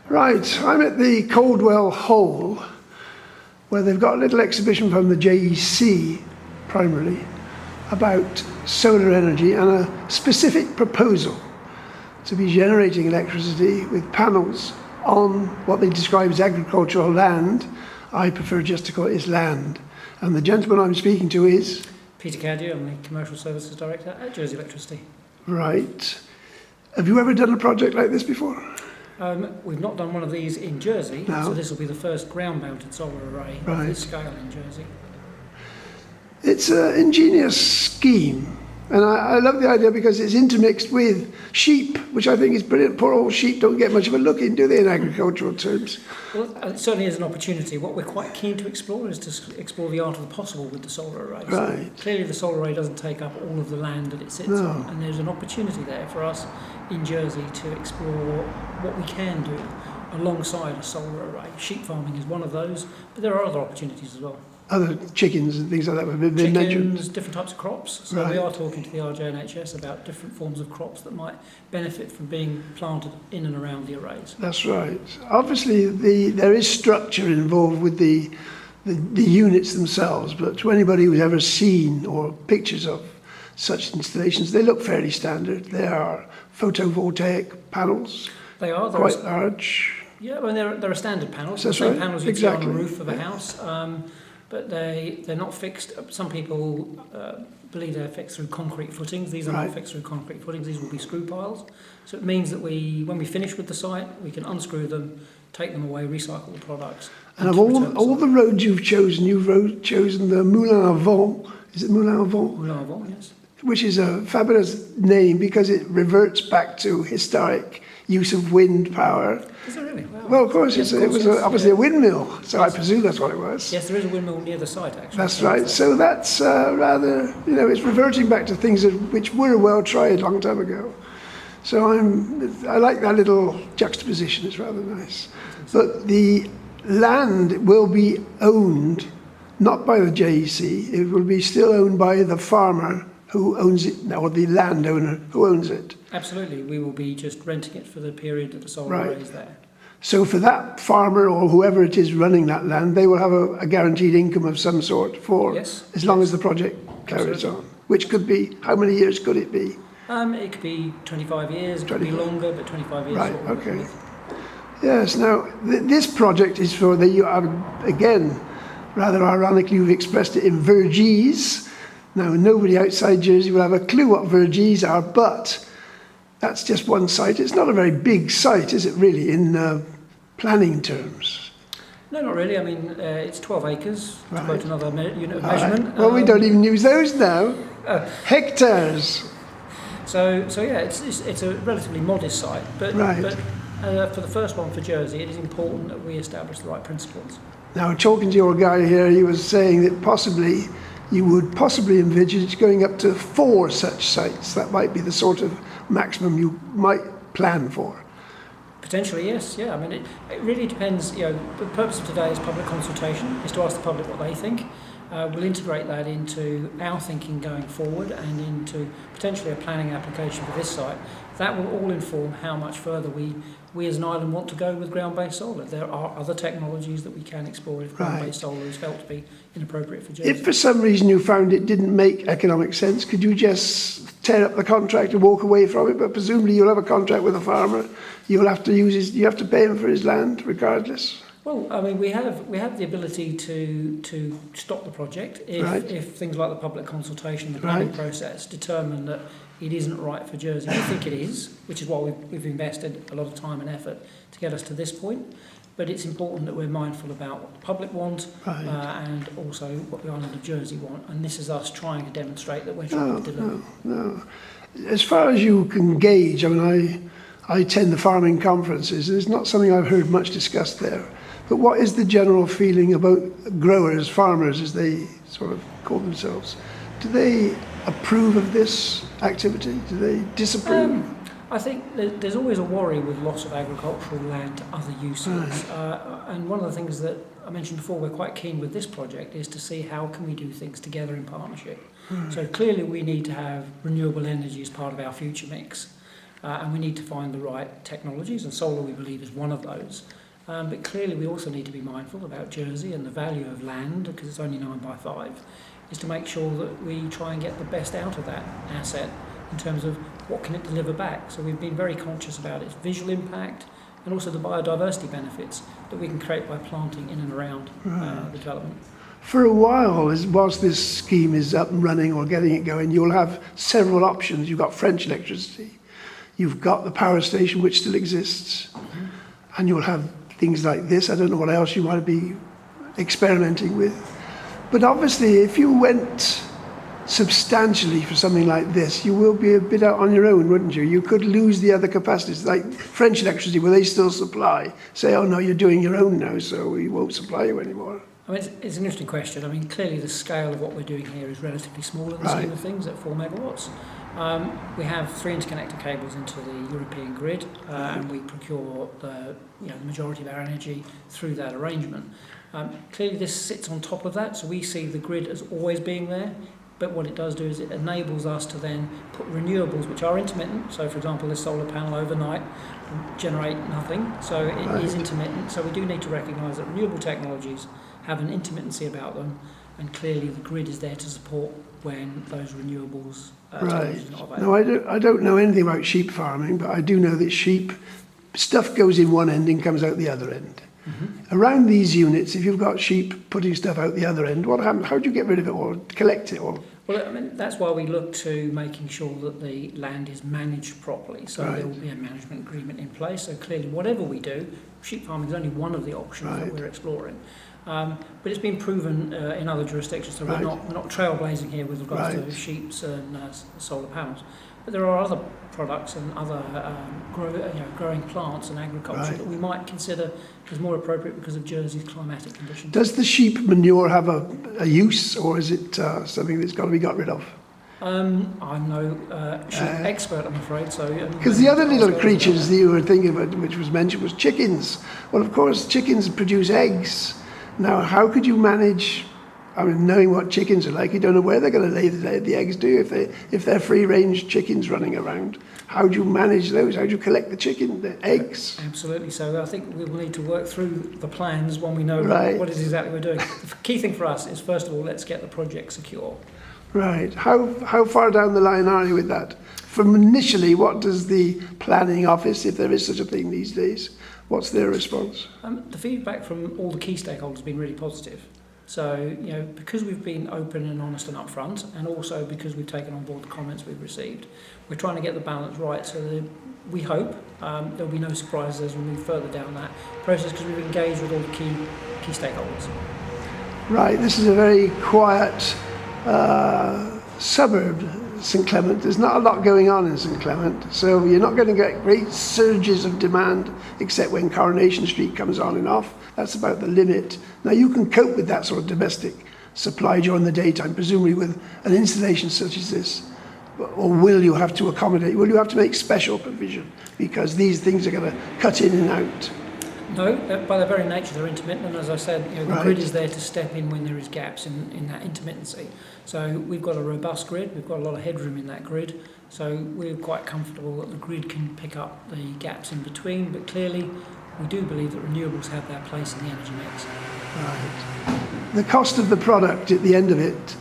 Right, I'm at the Caldwell Hole, where they've got a little exhibition from the JEC, primarily, about solar energy and a specific proposal to be generating electricity with panels on what they describe as agricultural land. I prefer just to call it land. And the gentleman I'm speaking to is? Peter Cadiou, I'm the Commercial Services Director at Jersey Electricity. Right. Have you ever done a project like this before? We've not done one of these in Jersey, No. so this will be the first ground-mounted solar array of this scale in Jersey. It's an ingenious scheme, and I love the idea because it's intermixed with sheep, which I think is brilliant. Poor old sheep don't get much of a look in, do they, in agricultural terms? Well, it certainly is an opportunity. What we're quite keen to explore is to explore the art of the possible with the solar array. Right. So clearly the solar array doesn't take up all of the land that it sits on, and there's an opportunity there for us in Jersey to explore what we can do alongside a solar array. Sheep farming is one of those, but there are other opportunities as well. Other chickens and things like that have been mentioned. Chickens, different types of crops. So we are talking to the RJNHS about different forms of crops that might benefit from being planted in and around the arrays. That's right. Obviously, there is structure involved with the units themselves, but to anybody who's ever seen or pictures of such installations, they look fairly standard. They are photovoltaic panels. They are quite large. Yeah, well, they're a standard panel. So that's the same right. panels you'd see on the roof of a house, but they're not fixed. Some people believe they're fixed through concrete footings. These are not fixed through concrete footings. These will be screw piles. So it means that when we finish with the site, we can unscrew them, take them away, recycle the products. And of all the roads you've chosen the Moulin à Vent. Is it Moulin à Vent? Moulin à Vent, yes. Which is a fabulous name because it reverts back to historic use of wind power. Is it really? Wow. Well, of course, yes, it was obviously a windmill, so I presume that's what it was. Yes, there is a windmill near the site, actually. That's right. So that's rather, it's reverting back to things which were well tried a long time ago. So I like that little juxtaposition. It's rather nice. But the land will be owned not by the JEC. It will be still owned by the farmer who owns it now, or the landowner who owns it. Absolutely. We will be just renting it for the period that the solar array is there. So for that farmer or whoever it is running that land, they will have a guaranteed income of some sort for as long as the project carries on. Which could be, how many years could it be? It could be 25 years, it could be longer, but 25 years. Right, okay. Yes, now this project is for again, rather ironically, you've expressed it in vergés. Now, nobody outside Jersey will have a clue what vergés are, but that's just one site. It's not a very big site, is it really, in planning terms? No, not really. I mean, it's 12 acres, to quote another unit of measurement. Right. Well, we don't even use those now. Hectares. So yeah, it's a relatively modest site, but for the first one for Jersey, it is important that we establish the right principles. Now, talking to your guy here, he was saying that you would possibly envisage going up to 4 such sites. That might be the sort of maximum you might plan for. Potentially, yes. Yeah, I mean, it really depends. The purpose of today is public consultation, is to ask the public what they think. We'll integrate that into our thinking going forward and into potentially a planning application for this site. That will all inform how much further we as an island want to go with ground-based solar. There are other technologies that we can explore if ground-based solar is felt to be inappropriate for Jersey. If for some reason you found it didn't make economic sense, could you just tear up the contract and walk away from it? But presumably you'll have a contract with a farmer. You have to pay him for his land regardless. Well, I mean, we have the ability to stop the project if things like the public consultation, the planning process determine that it isn't right for Jersey. I think it is, which is why we've invested a lot of time and effort to get us to this point. But it's important that we're mindful about what the public want and also what the island of Jersey want. And this is us trying to demonstrate that we're trying to deliver. No. As far as you can gauge, I mean, I attend the farming conferences. It's not something I've heard much discussed there. But what is the general feeling about growers, farmers, as they sort of call themselves? Do they approve of this activity? Do they disapprove? I think there's always a worry with loss of agricultural land to other uses. And one of the things that I mentioned before we're quite keen with this project is to see how can we do things together in partnership. So clearly we need to have renewable energy as part of our future mix. and we need to find the right technologies, and solar, we believe, is one of those. But clearly we also need to be mindful about Jersey and the value of land, because it's only 9x5, is to make sure that we try and get the best out of that asset in terms of what can it deliver back. So we've been very conscious about its visual impact and also the biodiversity benefits that we can create by planting in and around the development. For a while, whilst this scheme is up and running or getting it going, you'll have several options. You've got French electricity, you've got the power station, which still exists, and you'll have things like this. I don't know what else you might be experimenting with. But obviously, if you went substantially for something like this, you will be a bit out on your own, wouldn't you? You could lose the other capacities, like French electricity, where they still supply. Say, oh no, you're doing your own now, so we won't supply you anymore. I mean, it's an interesting question. I mean, clearly the scale of what we're doing here is relatively small in the scheme of things at 4 megawatts. We have 3 interconnector cables into the European grid, and we procure the majority of our energy through that arrangement. Clearly this sits on top of that, so we see the grid as always being there, but what it does do is it enables us to then put renewables, which are intermittent. So for example, this solar panel overnight will generate nothing, so it is intermittent. So we do need to recognise that renewable technologies have an intermittency about them, and clearly the grid is there to support when those renewables technologies are not available. No, I don't know anything about sheep farming, but I do know that sheep stuff goes in one end and comes out the other end. Around these units, if you've got sheep putting stuff out the other end, what happens? How do you get rid of it or collect it? Or well, I mean, that's why we look to making sure that the land is managed properly. So there will be a management agreement in place. So clearly, whatever we do, sheep farming is only one of the options that we're exploring. But it's been proven in other jurisdictions, so we're not trailblazing here with regards to sheep and solar panels. But there are other products and other growing plants and agriculture that we might consider as more appropriate because of Jersey's climatic conditions. Does the sheep manure have a use, or is it something that's got to be got rid of? I'm no sheep expert, I'm afraid. So because the other little creatures that you were thinking about, which was mentioned, was chickens. Well, of course, chickens produce eggs. Now, how could you manage? I mean, knowing what chickens are like, you don't know where they're going to lay the eggs, do you? If they're free-range chickens running around, how do you manage those? How do you collect the eggs? Absolutely. So I think we will need to work through the plans when we know what it is exactly we're doing. The key thing for us is, first of all, let's get the project secure. Right. How far down the line are you with that? From initially, what does the planning office, if there is such a thing these days, what's their response? The feedback from all the key stakeholders has been really positive. So, because we've been open and honest and upfront, and also because we've taken on board the comments we've received, we're trying to get the balance right so that we hope there'll be no surprises as we move further down that process, because we've engaged with all the key stakeholders. Right, this is a very quiet suburb, St Clement. There's not a lot going on in St Clement, so you're not going to get great surges of demand except when Coronation Street comes on and off. That's about the limit. Now you can cope with that sort of domestic supply during the daytime, presumably with an installation such as this, or will you have to accommodate, will you have to make special provision because these things are going to cut in and out? No, by their very nature they're intermittent, and as I said, the grid is there to step in when there is gaps in that intermittency. So we've got a robust grid, we've got a lot of headroom in that grid, so we're quite comfortable that the grid can pick up the gaps in between, but clearly we do believe that renewables have their place in the energy mix. Right. The cost of the product at the end of it,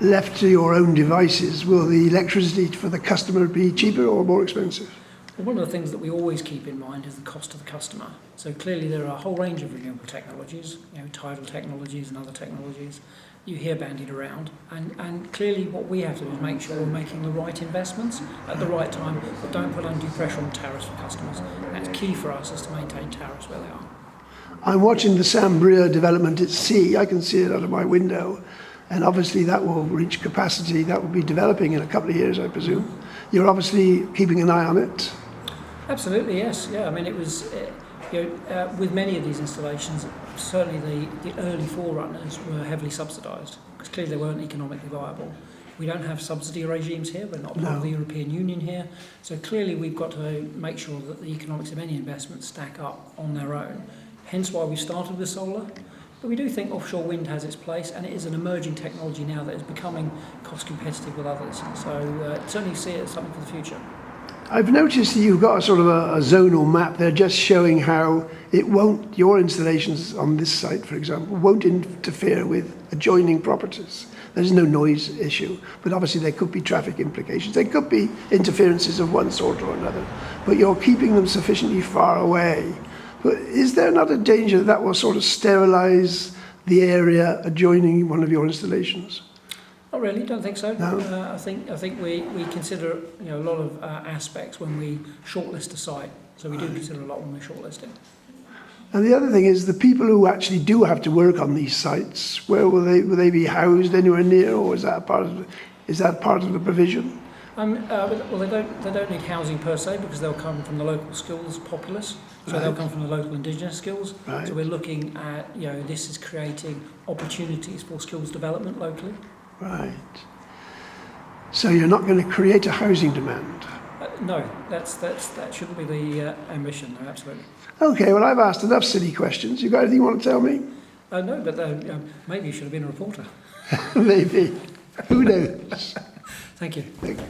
left to your own devices, will the electricity for the customer be cheaper or more expensive? Well, one of the things that we always keep in mind is the cost to the customer. So clearly there are a whole range of renewable technologies, tidal technologies and other technologies you hear bandied around, and clearly what we have to do is make sure we're making the right investments at the right time, but don't put undue pressure on tariffs for customers. And that's key for us, is to maintain tariffs where they are. I'm watching the Sambria development at sea. I can see it out of my window, and obviously that will reach capacity. That will be developing in a couple of years, I presume. You're obviously keeping an eye on it. Absolutely, yes. Yeah, I mean, it was, with many of these installations, certainly the early forerunners were heavily subsidised, because clearly they weren't economically viable. We don't have subsidy regimes here, we're not part of the European Union here, so clearly we've got to make sure that the economics of any investment stack up on their own. Hence why we started with solar. But we do think offshore wind has its place, and it is an emerging technology now that is becoming cost competitive with others. So certainly see it as something for the future. I've noticed that you've got a sort of a zonal map there just showing how it won't, your installations on this site, for example, won't interfere with adjoining properties. There's no noise issue, but obviously there could be traffic implications. There could be interferences of one sort or another, but you're keeping them sufficiently far away. But is there not a danger that will sort of sterilise the area adjoining one of your installations? Not really, don't think so. No. I think we consider a lot of aspects when we shortlist a site. So we do consider a lot when we're shortlisting. And the other thing is the people who actually do have to work on these sites, where will they be housed anywhere near, or is that part of the provision? Well, they don't need housing per se because they'll come from the local skills populace. So they'll come from the local indigenous skills. Right. So we're looking at this is creating opportunities for skills development locally. Right. So you're not going to create a housing demand? No, that shouldn't be the ambition. No, absolutely. Okay, well, I've asked enough silly questions. You got anything you want to tell me? No, but maybe you should have been a reporter. Maybe. Who knows? Thank you. Thank you.